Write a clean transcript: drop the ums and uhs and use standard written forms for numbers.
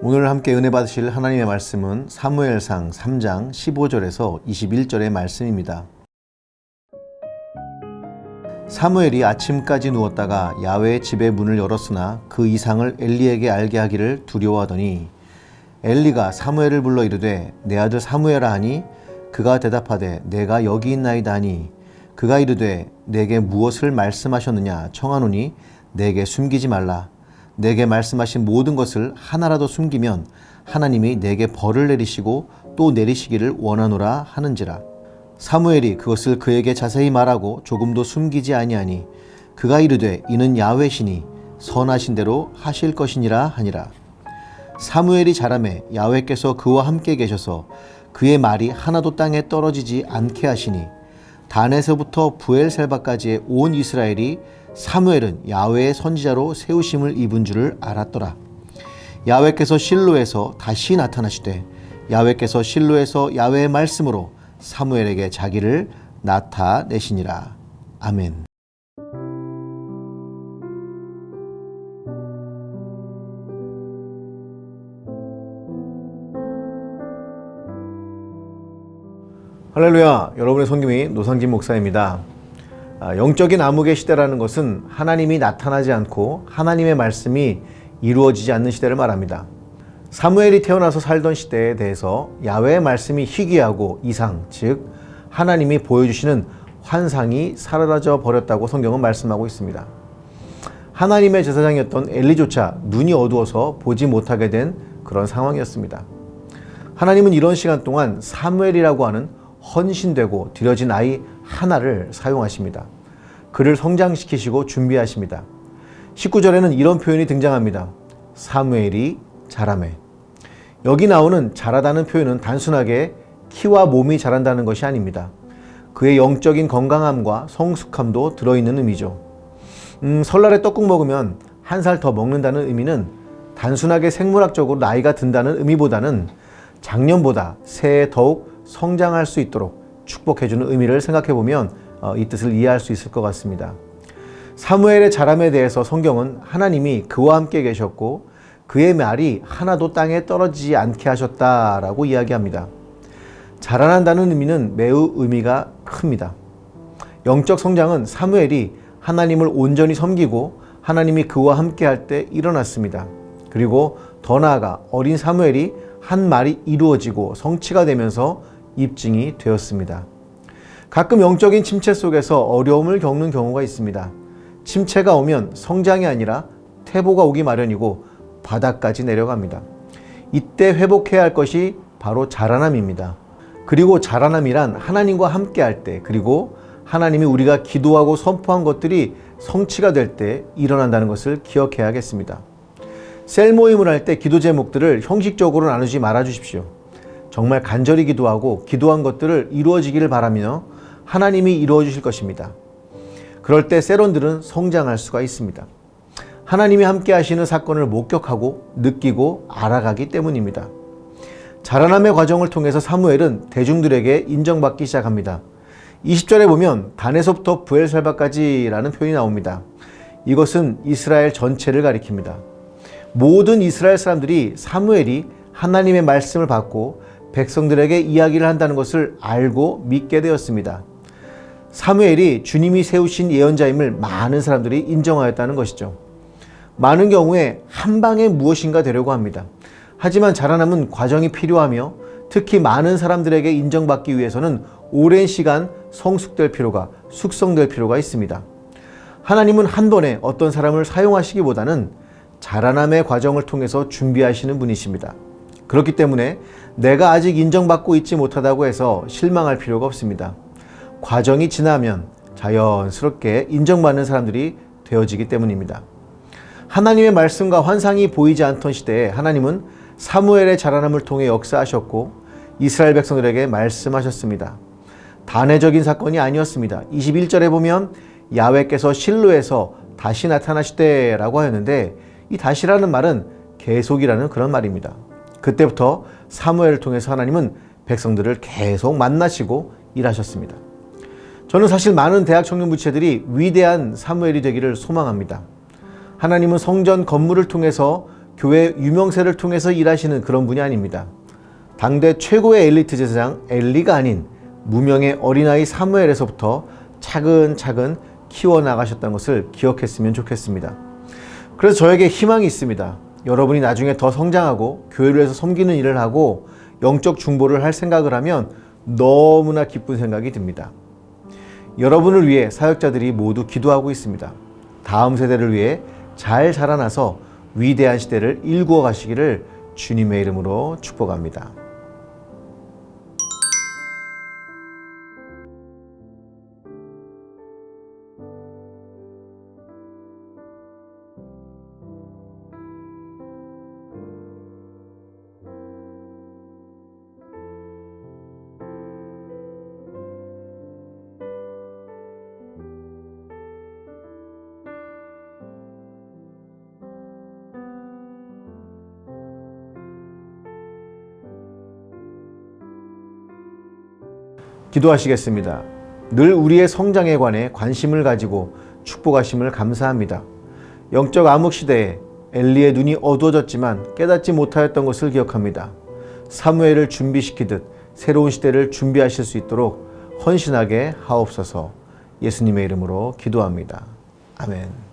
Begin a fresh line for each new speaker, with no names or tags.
오늘 함께 은혜 받으실 하나님의 말씀은 사무엘상 3장 15절에서 21절의 말씀입니다. 사무엘이 아침까지 누웠다가 야훼의 집의 문을 열었으나 그 이상을 엘리에게 알게 하기를 두려워하더니 엘리가 사무엘을 불러 이르되 내 아들 사무엘아 하니 그가 대답하되 내가 여기 있나이다 하니 그가 이르되 내게 무엇을 말씀하셨느냐 청하노니 내게 숨기지 말라. 내게 말씀하신 모든 것을 하나라도 숨기면 하나님이 내게 벌을 내리시고 또 내리시기를 원하노라 하는지라. 사무엘이 그것을 그에게 자세히 말하고 조금도 숨기지 아니하니 그가 이르되 이는 야훼시니 선하신 대로 하실 것이니라 하니라. 사무엘이 자라매 야훼께서 그와 함께 계셔서 그의 말이 하나도 땅에 떨어지지 않게 하시니 단에서부터 부엘셀바까지의 온 이스라엘이 사무엘은 야훼의 선지자로 세우심을 입은 줄을 알았더라. 야훼께서 실로에서 다시 나타나시되 야훼께서 실로에서 야훼의 말씀으로 사무엘에게 자기를 나타내시니라. 아멘. 할렐루야, 여러분의 성김이 노상진 목사입니다. 영적인 암흑의 시대라는 것은 하나님이 나타나지 않고 하나님의 말씀이 이루어지지 않는 시대를 말합니다. 사무엘이 태어나서 살던 시대에 대해서 야훼의 말씀이 희귀하고 이상, 즉 하나님이 보여주시는 환상이 사라져 버렸다고 성경은 말씀하고 있습니다. 하나님의 제사장이었던 엘리조차 눈이 어두워서 보지 못하게 된 그런 상황이었습니다. 하나님은 이런 시간 동안 사무엘이라고 하는 헌신되고 드려진 아이 하나를 사용하십니다. 그를 성장시키시고 준비하십니다. 19절에는 이런 표현이 등장합니다. 사무엘이 자라매. 여기 나오는 자라다는 표현은 단순하게 키와 몸이 자란다는 것이 아닙니다. 그의 영적인 건강함과 성숙함도 들어있는 의미죠. 설날에 떡국 먹으면 한 살 더 먹는다는 의미는 단순하게 생물학적으로 나이가 든다는 의미보다는 작년보다 새해 더욱 성장할 수 있도록 축복해주는 의미를 생각해보면 이 뜻을 이해할 수 있을 것 같습니다. 사무엘의 자람에 대해서 성경은 하나님이 그와 함께 계셨고 그의 말이 하나도 땅에 떨어지지 않게 하셨다라고 이야기합니다. 자라난다는 의미는 매우 의미가 큽니다. 영적 성장은 사무엘이 하나님을 온전히 섬기고 하나님이 그와 함께 할 때 일어났습니다. 그리고 더 나아가 어린 사무엘이 한 말이 이루어지고 성취가 되면서 입증이 되었습니다. 가끔 영적인 침체 속에서 어려움을 겪는 경우가 있습니다. 침체가 오면 성장이 아니라 퇴보가 오기 마련이고 바닥까지 내려갑니다. 이때 회복해야 할 것이 바로 자라남입니다. 그리고 자라남이란 하나님과 함께 할 때, 그리고 하나님이 우리가 기도하고 선포한 것들이 성취가 될 때 일어난다는 것을 기억해야겠습니다. 셀 모임을 할 때 기도 제목들을 형식적으로 나누지 말아 주십시오. 정말 간절히 기도하고 기도한 것들을 이루어지기를 바라며 하나님이 이루어 주실 것입니다. 그럴 때 셀원들은 성장할 수가 있습니다. 하나님이 함께 하시는 사건을 목격하고 느끼고 알아가기 때문입니다. 자라남의 과정을 통해서 사무엘은 대중들에게 인정받기 시작합니다. 20절에 보면 단에서부터 부엘셀바까지라는 표현이 나옵니다. 이것은 이스라엘 전체를 가리킵니다. 모든 이스라엘 사람들이 사무엘이 하나님의 말씀을 받고 백성들에게 이야기를 한다는 것을 알고 믿게 되었습니다. 사무엘이 주님이 세우신 예언자임을 많은 사람들이 인정하였다는 것이죠. 많은 경우에 한 방에 무엇인가 되려고 합니다. 하지만 자라남은 과정이 필요하며 특히 많은 사람들에게 인정받기 위해서는 오랜 시간 성숙될 필요가, 숙성될 필요가 있습니다. 하나님은 한 번에 어떤 사람을 사용하시기보다는 자라남의 과정을 통해서 준비하시는 분이십니다. 그렇기 때문에 내가 아직 인정받고 있지 못하다고 해서 실망할 필요가 없습니다. 과정이 지나면 자연스럽게 인정받는 사람들이 되어지기 때문입니다. 하나님의 말씀과 환상이 보이지 않던 시대에 하나님은 사무엘의 자라남을 통해 역사하셨고 이스라엘 백성들에게 말씀하셨습니다. 단회적인 사건이 아니었습니다. 21절에 보면 야훼께서 실로에서 다시 나타나시되라고 하였는데 이 다시라는 말은 계속이라는 그런 말입니다. 그때부터 사무엘을 통해서 하나님은 백성들을 계속 만나시고 일하셨습니다. 저는 사실 많은 대학 청년 부채들이 위대한 사무엘이 되기를 소망합니다. 하나님은 성전 건물을 통해서 교회 유명세를 통해서 일하시는 그런 분이 아닙니다. 당대 최고의 엘리트 제사장 엘리가 아닌 무명의 어린아이 사무엘에서부터 차근차근 키워나가셨다는 것을 기억했으면 좋겠습니다. 그래서 저에게 희망이 있습니다. 여러분이 나중에 더 성장하고 교회를 위해서 섬기는 일을 하고 영적 중보를 할 생각을 하면 너무나 기쁜 생각이 듭니다. 여러분을 위해 사역자들이 모두 기도하고 있습니다. 다음 세대를 위해 잘 자라나서 위대한 시대를 일구어 가시기를 주님의 이름으로 축복합니다. 기도하시겠습니다. 늘 우리의 성장에 관해 관심을 가지고 축복하심을 감사합니다. 영적 암흑 시대에 엘리의 눈이 어두워졌지만 깨닫지 못하였던 것을 기억합니다. 사무엘을 준비시키듯 새로운 시대를 준비하실 수 있도록 헌신하게 하옵소서. 예수님의 이름으로 기도합니다. 아멘.